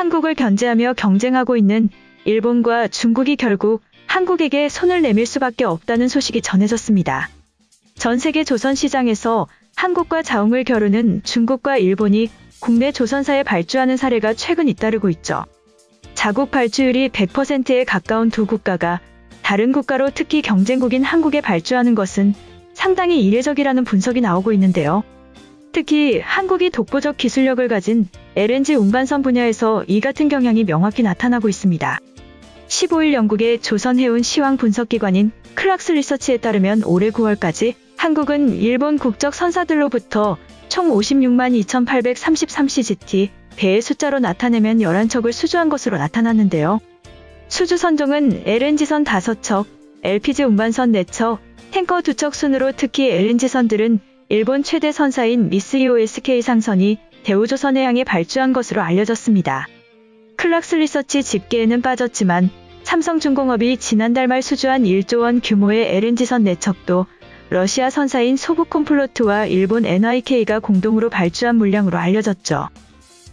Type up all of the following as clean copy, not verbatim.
한국을 견제하며 경쟁하고 있는 일본과 중국이 결국 한국에게 손을 내밀 수밖에 없다는 소식이 전해졌습니다. 전 세계 조선 시장에서 한국과 자웅을 겨루는 중국과 일본이 국내 조선사에 발주하는 사례가 최근 잇따르고 있죠. 자국 발주율이 100%에 가까운 두 국가가 다른 국가로 특히 경쟁국인 한국에 발주하는 것은 상당히 이례적이라는 분석이 나오고 있는데요. 특히 한국이 독보적 기술력을 가진 LNG 운반선 분야에서 이 같은 경향이 명확히 나타나고 있습니다. 15일 영국의 조선해운 시황 분석기관인 클락스 리서치에 따르면 올해 9월까지 한국은 일본 국적 선사들로부터 총 56만 2,833CGT 배의 숫자로 나타내면 11척을 수주한 것으로 나타났는데요. 수주 선종은 LNG선 5척, LPG 운반선 4척, 탱커 2척 순으로 특히 LNG선들은 일본 최대 선사인 미쓰-이오에스케이 상선이 대우조선해양에 발주한 것으로 알려졌습니다. 클락스 리서치 집계에는 빠졌지만 삼성중공업이 지난달 말 수주한 1조 원 규모의 LNG선 4척도 러시아 선사인 소브콤플로트와 일본 NYK가 공동으로 발주한 물량으로 알려졌죠.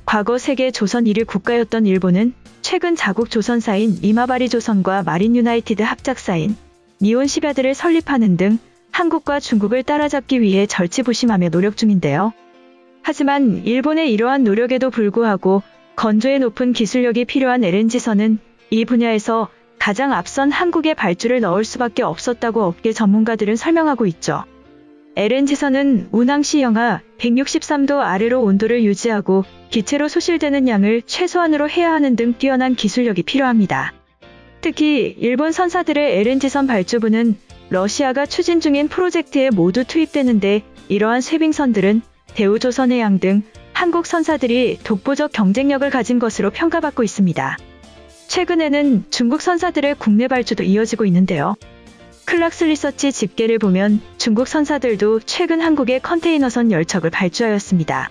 과거 세계 조선 1위 국가였던 일본은 최근 자국 조선사인 이마바리조선과 마린유나이티드 합작사인 니온시바드를 설립하는 등 한국과 중국을 따라잡기 위해 절치부심하며 노력 중인데요. 하지만 일본의 이러한 노력에도 불구하고 건조에 높은 기술력이 필요한 LNG선은 이 분야에서 가장 앞선 한국에 발주를 넣을 수밖에 없었다고 업계 전문가들은 설명하고 있죠. LNG선은 운항 시 영하 163도 아래로 온도를 유지하고 기체로 소실되는 양을 최소한으로 해야 하는 등 뛰어난 기술력이 필요합니다. 특히 일본 선사들의 LNG선 발주부는 러시아가 추진 중인 프로젝트에 모두 투입되는데 이러한 쇄빙선들은 대우조선해양 등 한국 선사들이 독보적 경쟁력을 가진 것으로 평가받고 있습니다. 최근에는 중국 선사들의 국내 발주도 이어지고 있는데요. 클락스 리서치 집계를 보면 중국 선사들도 최근 한국에 컨테이너선 10척을 발주하였습니다.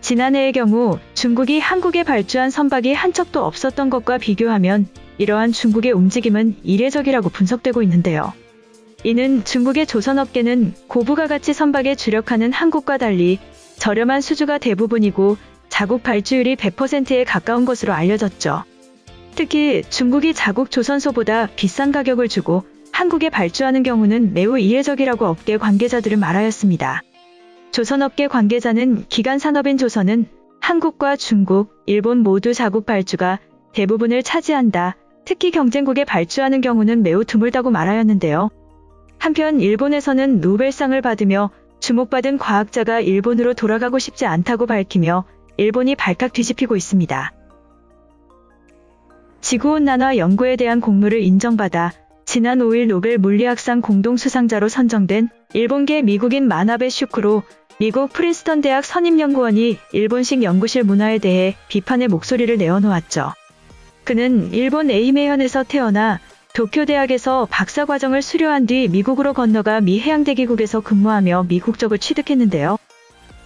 지난해의 경우 중국이 한국에 발주한 선박이 한 척도 없었던 것과 비교하면 이러한 중국의 움직임은 이례적이라고 분석되고 있는데요. 이는 중국의 조선업계는 고부가가치 선박에 주력하는 한국과 달리 저렴한 수주가 대부분이고 자국 발주율이 100%에 가까운 것으로 알려졌죠. 특히 중국이 자국 조선소보다 비싼 가격을 주고 한국에 발주하는 경우는 매우 이례적이라고 업계 관계자들은 말하였습니다. 조선업계 관계자는 기간산업인 조선은 한국과 중국, 일본 모두 자국 발주가 대부분을 차지한다. 특히 경쟁국에 발주하는 경우는 매우 드물다고 말하였는데요. 한편 일본에서는 노벨상을 받으며 주목받은 과학자가 일본으로 돌아가고 싶지 않다고 밝히며 일본이 발칵 뒤집히고 있습니다. 지구온난화 연구에 대한 공로를 인정받아 지난 5일 노벨 물리학상 공동수상자로 선정된 일본계 미국인 마나베 슈크로 미국 프린스턴 대학 선임연구원이 일본식 연구실 문화에 대해 비판의 목소리를 내어놓았죠. 그는 일본 에이메현에서 태어나 도쿄대학에서 박사과정을 수료한 뒤 미국으로 건너가 미 해양대기국에서 근무하며 미국적을 취득했는데요.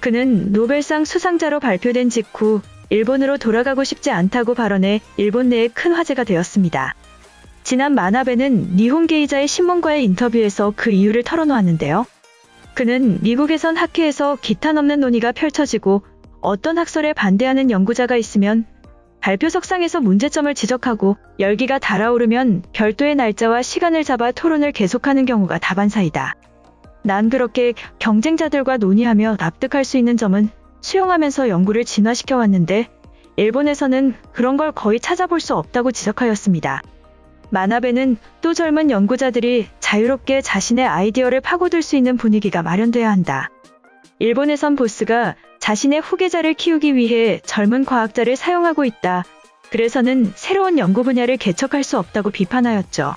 그는 노벨상 수상자로 발표된 직후 일본으로 돌아가고 싶지 않다고 발언해 일본 내에 큰 화제가 되었습니다. 지난 마나베는 니혼 게이자의 신문과의 인터뷰에서 그 이유를 털어놓았는데요. 그는 미국에선 학회에서 기탄 없는 논의가 펼쳐지고 어떤 학설에 반대하는 연구자가 있으면 발표 석상에서 문제점을 지적하고 열기가 달아오르면 별도의 날짜와 시간을 잡아 토론을 계속하는 경우가 다반사이다. 난 그렇게 경쟁자들과 논의하며 납득할 수 있는 점은 수용하면서 연구를 진화시켜 왔는데 일본에서는 그런 걸 거의 찾아볼 수 없다고 지적하였습니다. 마나베는 또 젊은 연구자들이 자유롭게 자신의 아이디어를 파고들 수 있는 분위기가 마련돼야 한다. 일본에선 보스가 자신의 후계자를 키우기 위해 젊은 과학자를 사용하고 있다. 그래서는 새로운 연구 분야를 개척할 수 없다고 비판하였죠.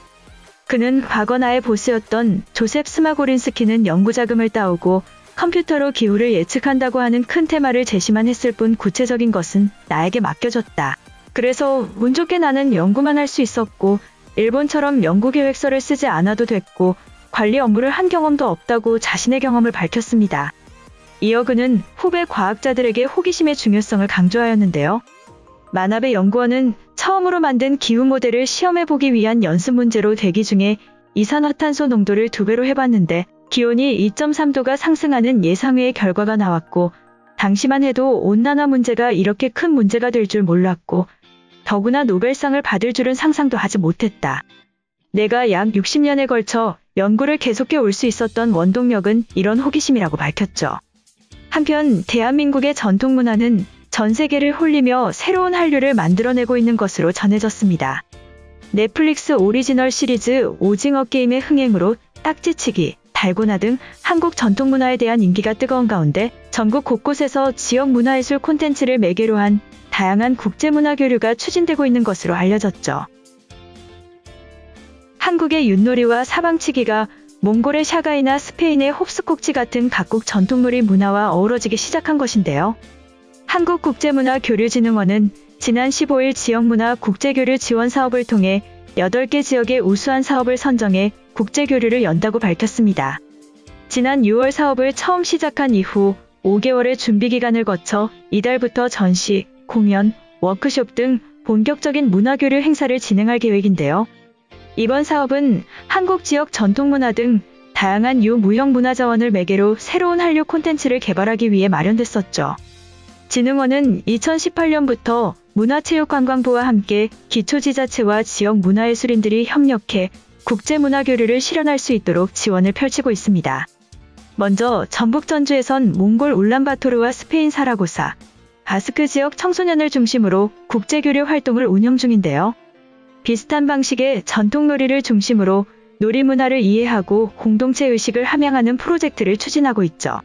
그는 과거 나의 보스였던 조셉 스마고린스키는 연구 자금을 따오고 컴퓨터로 기후를 예측한다고 하는 큰 테마를 제시만 했을 뿐 구체적인 것은 나에게 맡겨졌다. 그래서 운 좋게 나는 연구만 할 수 있었고 일본처럼 연구 계획서를 쓰지 않아도 됐고 관리 업무를 한 경험도 없다고 자신의 경험을 밝혔습니다. 이어 그는 후배 과학자들에게 호기심의 중요성을 강조하였는데요. 마나베 연구원은 처음으로 만든 기후 모델을 시험해보기 위한 연습 문제로 대기 중에 이산화탄소 농도를 2배로 해봤는데 기온이 2.3도가 상승하는 예상외의 결과가 나왔고 당시만 해도 온난화 문제가 이렇게 큰 문제가 될 줄 몰랐고 더구나 노벨상을 받을 줄은 상상도 하지 못했다. 내가 약 60년에 걸쳐 연구를 계속해 올 수 있었던 원동력은 이런 호기심이라고 밝혔죠. 한편 대한민국의 전통문화는 전 세계를 홀리며 새로운 한류를 만들어내고 있는 것으로 전해졌습니다. 넷플릭스 오리지널 시리즈 오징어 게임의 흥행으로 딱지치기, 달고나 등 한국 전통문화에 대한 인기가 뜨거운 가운데 전국 곳곳에서 지역 문화예술 콘텐츠를 매개로 한 다양한 국제문화 교류가 추진되고 있는 것으로 알려졌죠. 한국의 윷놀이와 사방치기가 몽골의 샤가이나 스페인의 홉스콕지 같은 각국 전통놀이 문화와 어우러지기 시작한 것인데요. 한국국제문화교류진흥원은 지난 15일 지역문화 국제교류 지원 사업을 통해 8개 지역의 우수한 사업을 선정해 국제교류를 연다고 밝혔습니다. 지난 6월 사업을 처음 시작한 이후 5개월의 준비기간을 거쳐 이달부터 전시, 공연, 워크숍 등 본격적인 문화교류 행사를 진행할 계획인데요. 이번 사업은 한국 지역 전통문화 등 다양한 유무형 문화자원을 매개로 새로운 한류 콘텐츠를 개발하기 위해 마련됐었죠. 진흥원은 2018년부터 문화체육관광부와 함께 기초지자체와 지역 문화예술인들이 협력해 국제문화교류를 실현할 수 있도록 지원을 펼치고 있습니다. 먼저 전북 전주에선 몽골 울란바토르와 스페인 사라고사, 바스크 지역 청소년을 중심으로 국제교류 활동을 운영 중인데요. 비슷한 방식의 전통놀이를 중심으로 놀이문화를 이해하고 공동체 의식을 함양하는 프로젝트를 추진하고 있죠.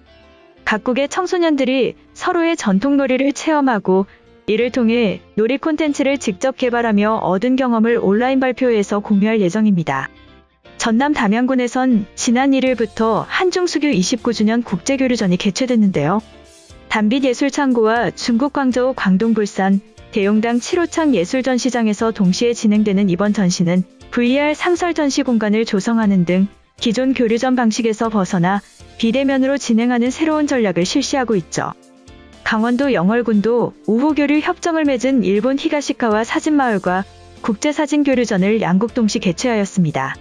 각국의 청소년들이 서로의 전통놀이를 체험하고 이를 통해 놀이 콘텐츠를 직접 개발하며 얻은 경험을 온라인 발표회에서 공유할 예정입니다. 전남 담양군에선 지난 1일부터 한중수교 29주년 국제교류전이 개최됐는데요. 단빛예술창고와 중국 광저우 광동불산, 대용당 7호창 예술전시장에서 동시에 진행되는 이번 전시는 VR 상설 전시 공간을 조성하는 등 기존 교류전 방식에서 벗어나 비대면으로 진행하는 새로운 전략을 실시하고 있죠. 강원도 영월군도 우호교류 협정을 맺은 일본 히가시카와 사진마을과 국제사진교류전을 양국 동시 개최하였습니다.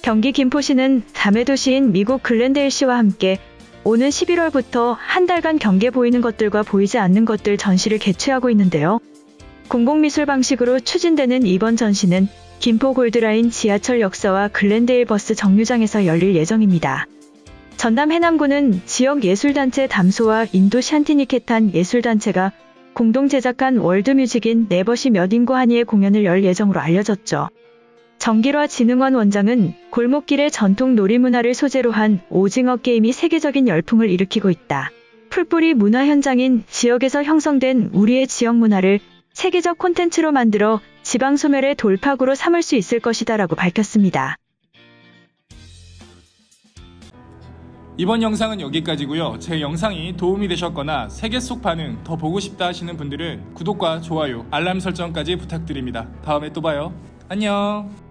경기 김포시는 자매도시인 미국 글렌데일시와 함께 오는 11월부터 한 달간 경계 보이는 것들과 보이지 않는 것들 전시를 개최하고 있는데요. 공공미술 방식으로 추진되는 이번 전시는 김포 골드라인 지하철 역사와 글렌데일 버스 정류장에서 열릴 예정입니다. 전남 해남군은 지역 예술단체 담소와 인도 샨티니케탄 예술단체가 공동 제작한 월드뮤직인 네버시 몇 인고 하니의 공연을 열 예정으로 알려졌죠. 정길화 진흥원 원장은 골목길의 전통 놀이문화를 소재로 한 오징어 게임이 세계적인 열풍을 일으키고 있다. 풀뿌리 문화 현장인 지역에서 형성된 우리의 지역 문화를 세계적 콘텐츠로 만들어 지방 소멸의 돌파구로 삼을 수 있을 것이다 라고 밝혔습니다. 이번 영상은 여기까지고요. 제 영상이 도움이 되셨거나 세계 속 반응 더 보고 싶다 하시는 분들은 구독과 좋아요, 알람 설정까지 부탁드립니다. 다음에 또 봐요. 안녕.